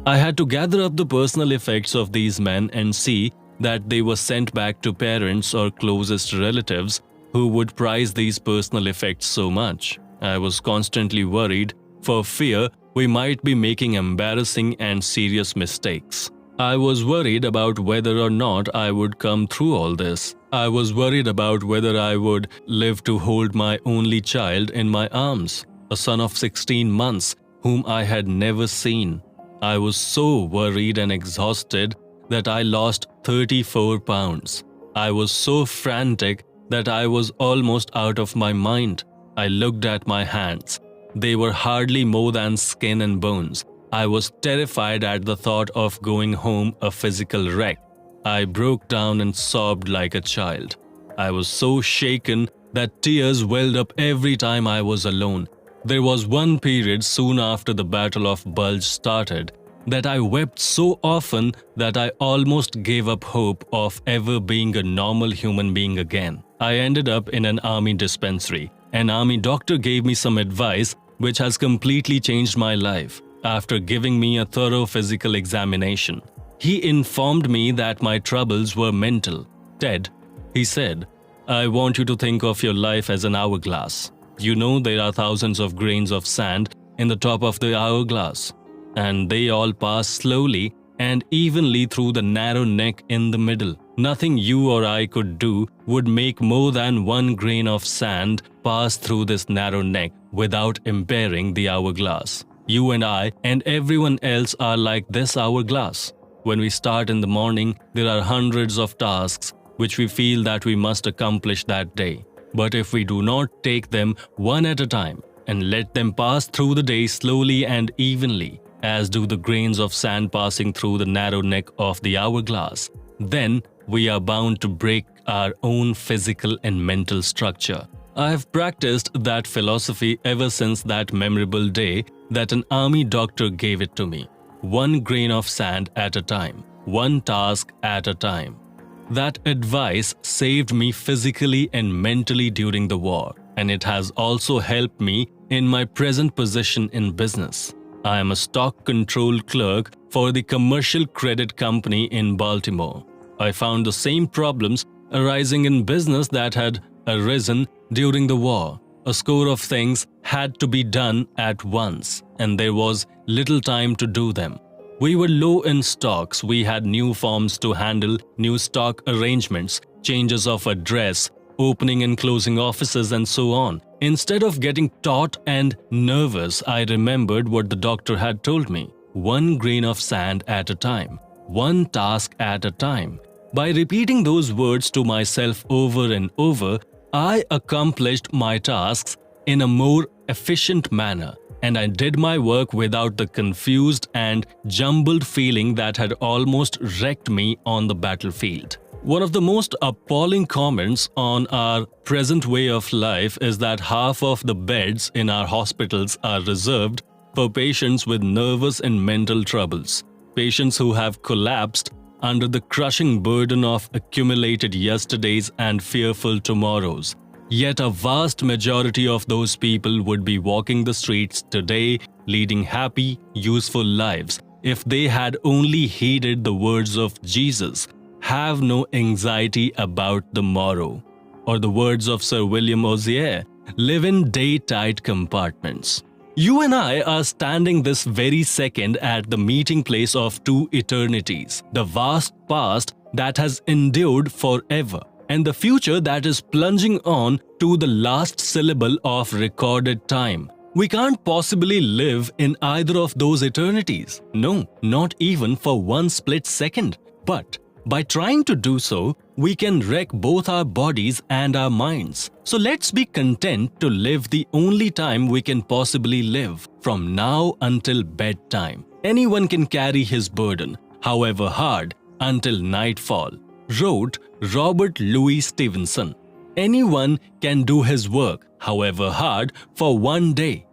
I had to gather up the personal effects of these men and see that they were sent back to parents or closest relatives who would prize these personal effects so much. I was constantly worried for fear we might be making embarrassing and serious mistakes. I was worried about whether or not I would come through all this. I was worried about whether I would live to hold my only child in my arms, a son of 16 months whom I had never seen. I was so worried and exhausted that I lost 34 pounds. I was so frantic that I was almost out of my mind. I looked at my hands. They were hardly more than skin and bones. I was terrified at the thought of going home a physical wreck. I broke down and sobbed like a child. I was so shaken that tears welled up every time I was alone. There was one period soon after the Battle of Bulge started that I wept so often that I almost gave up hope of ever being a normal human being again. I ended up in an army dispensary. An army doctor gave me some advice which has completely changed my life. After giving me a thorough physical examination, he informed me that my troubles were mental. "Ted," he said, "I want you to think of your life as an hourglass. You know there are thousands of grains of sand in the top of the hourglass, and they all pass slowly and evenly through the narrow neck in the middle. Nothing you or I could do would make more than one grain of sand pass through this narrow neck without impairing the hourglass. You and I and everyone else are like this hourglass. When we start in the morning, there are hundreds of tasks which we feel that we must accomplish that day. But if we do not take them one at a time and let them pass through the day slowly and evenly, as do the grains of sand passing through the narrow neck of the hourglass, then we are bound to break our own physical and mental structure. I have practiced that philosophy ever since that memorable day that an army doctor gave it to me. One grain of sand at a time, one task at a time. That advice saved me physically and mentally during the war, and it has also helped me in my present position in business. I am a stock control clerk for the Commercial Credit Company in Baltimore. I found the same problems arising in business that had arisen during the war. A score of things had to be done at once, and there was little time to do them. We were low in stocks, we had new forms to handle, new stock arrangements, changes of address, opening and closing offices, and so on. Instead of getting taut and nervous, I remembered what the doctor had told me. One grain of sand at a time, one task at a time. By repeating those words to myself over and over, I accomplished my tasks in a more efficient manner, and I did my work without the confused and jumbled feeling that had almost wrecked me on the battlefield. One of the most appalling comments on our present way of life is that half of the beds in our hospitals are reserved for patients with nervous and mental troubles, patients who have collapsed under the crushing burden of accumulated yesterdays and fearful tomorrows. Yet a vast majority of those people would be walking the streets today, leading happy, useful lives if they had only heeded the words of Jesus, "Have no anxiety about the morrow," or the words of Sir William Osier, "Live in day-tight compartments." You and I are standing this very second at the meeting place of two eternities, the vast past that has endured forever, and the future that is plunging on to the last syllable of recorded time. We can't possibly live in either of those eternities. No, not even for one split second. But by trying to do so, we can wreck both our bodies and our minds. So let's be content to live the only time we can possibly live, from now until bedtime. Anyone can carry his burden, however hard, until nightfall, wrote Robert Louis Stevenson. Anyone can do his work, however hard, for one day.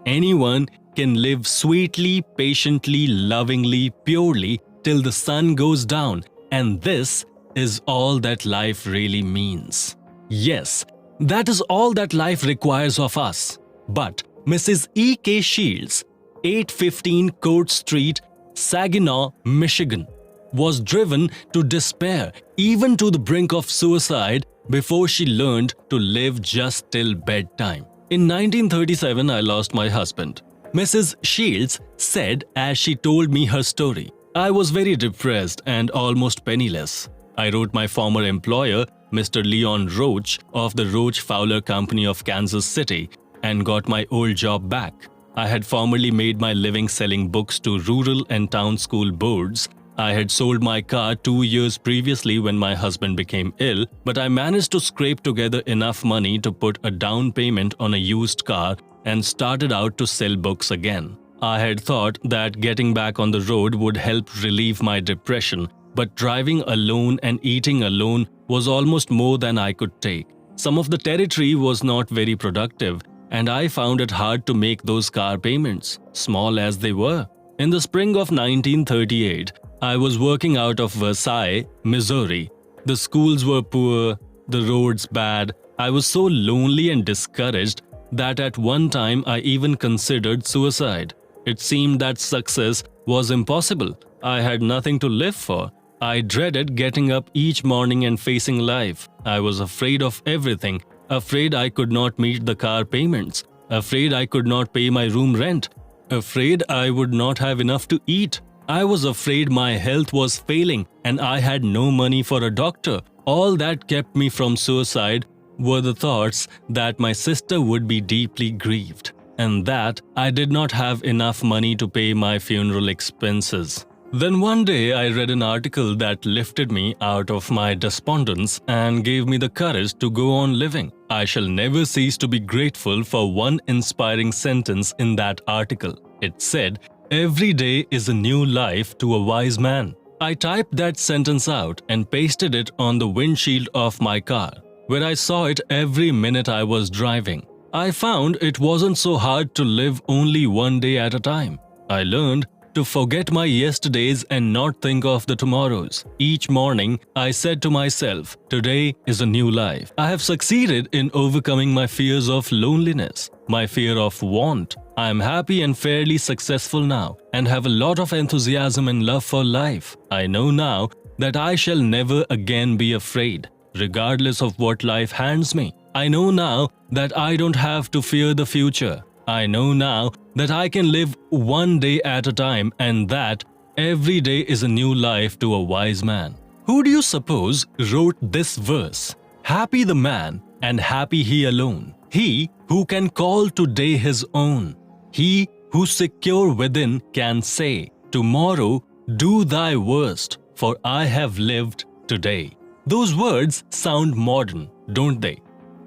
Anyone can live sweetly, patiently, lovingly, purely, till the sun goes down. And this is all that life really means. Yes, that is all that life requires of us. But Mrs. E.K. Shields, 815 Court Street, Saginaw, Michigan, was driven to despair, even to the brink of suicide, before she learned to live just till bedtime. In 1937, I lost my husband. Mrs. Shields said as she told me her story, "I was very depressed and almost penniless. I wrote my former employer, Mr. Leon Roach of the Roach Fowler Company of Kansas City, and got my old job back. I had formerly made my living selling books to rural and town school boards. I had sold my car 2 years previously when my husband became ill, but I managed to scrape together enough money to put a down payment on a used car and started out to sell books again. I had thought that getting back on the road would help relieve my depression, but driving alone and eating alone was almost more than I could take. Some of the territory was not very productive, and I found it hard to make those car payments, small as they were. In the spring of 1938, I was working out of Versailles, Missouri. The schools were poor, the roads bad. I was so lonely and discouraged that at one time I even considered suicide. It seemed that success was impossible. I had nothing to live for. I dreaded getting up each morning and facing life. I was afraid of everything, afraid I could not meet the car payments, afraid I could not pay my room rent, afraid I would not have enough to eat. I was afraid my health was failing and I had no money for a doctor. All that kept me from suicide were the thoughts that my sister would be deeply grieved and that I did not have enough money to pay my funeral expenses. Then one day I read an article that lifted me out of my despondence and gave me the courage to go on living. I shall never cease to be grateful for one inspiring sentence in that article. It said, "Every day is a new life to a wise man." I typed that sentence out and pasted it on the windshield of my car, where I saw it every minute I was driving. I found it wasn't so hard to live only one day at a time. I learned to forget my yesterdays and not think of the tomorrows. Each morning, I said to myself, "Today is a new life." I have succeeded in overcoming my fears of loneliness, my fear of want. I am happy and fairly successful now and have a lot of enthusiasm and love for life. I know now that I shall never again be afraid, regardless of what life hands me. I know now that I don't have to fear the future. I know now that I can live one day at a time and that every day is a new life to a wise man. Who do you suppose wrote this verse? Happy the man, and happy he alone, he who can call today his own, he who secure within can say, "Tomorrow do thy worst, for I have lived today." Those words sound modern, don't they?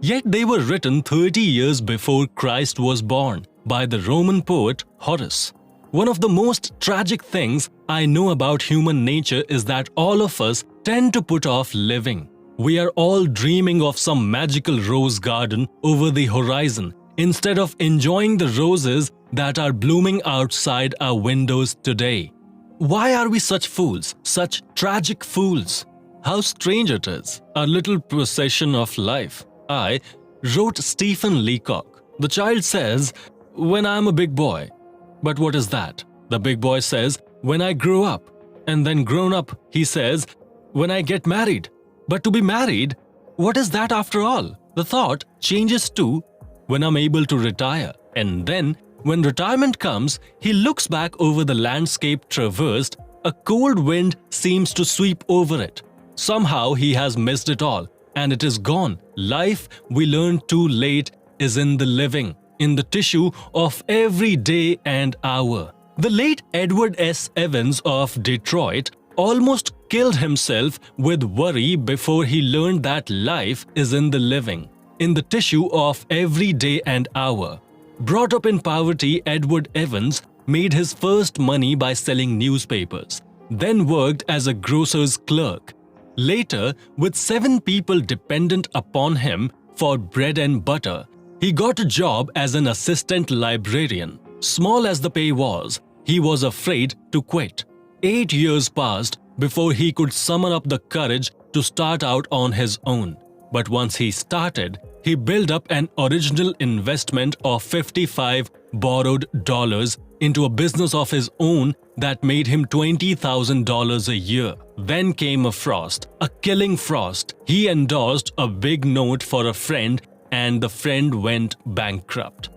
Yet they were written 30 years before Christ was born by the Roman poet Horace. One of the most tragic things I know about human nature is that all of us tend to put off living. We are all dreaming of some magical rose garden over the horizon instead of enjoying the roses that are blooming outside our windows today. Why are we such fools, such tragic fools? How strange it is, our little procession of life. I wrote Stephen Leacock. The child says, "When I'm a big boy." But what is that? The big boy says, "When I grow up." And then grown up, he says, "When I get married." But to be married, what is that after all? The thought changes to "when I'm able to retire." And then, when retirement comes, he looks back over the landscape traversed. A cold wind seems to sweep over it. Somehow he has missed it all, and it is gone. Life, we learn too late, is in the living, in the tissue of every day and hour. The late Edward S. Evans of Detroit almost killed himself with worry before he learned that life is in the living, in the tissue of every day and hour. Brought up in poverty, Edward Evans made his first money by selling newspapers, then worked as a grocer's clerk. Later, with 7 people dependent upon him for bread and butter, he got a job as an assistant librarian. Small as the pay was, he was afraid to quit. 8 years passed before he could summon up the courage to start out on his own. But once he started, he built up an original investment of $55 borrowed dollars into a business of his own that made him $20,000 a year. Then came a frost, a killing frost. He endorsed a big note for a friend and the friend went bankrupt.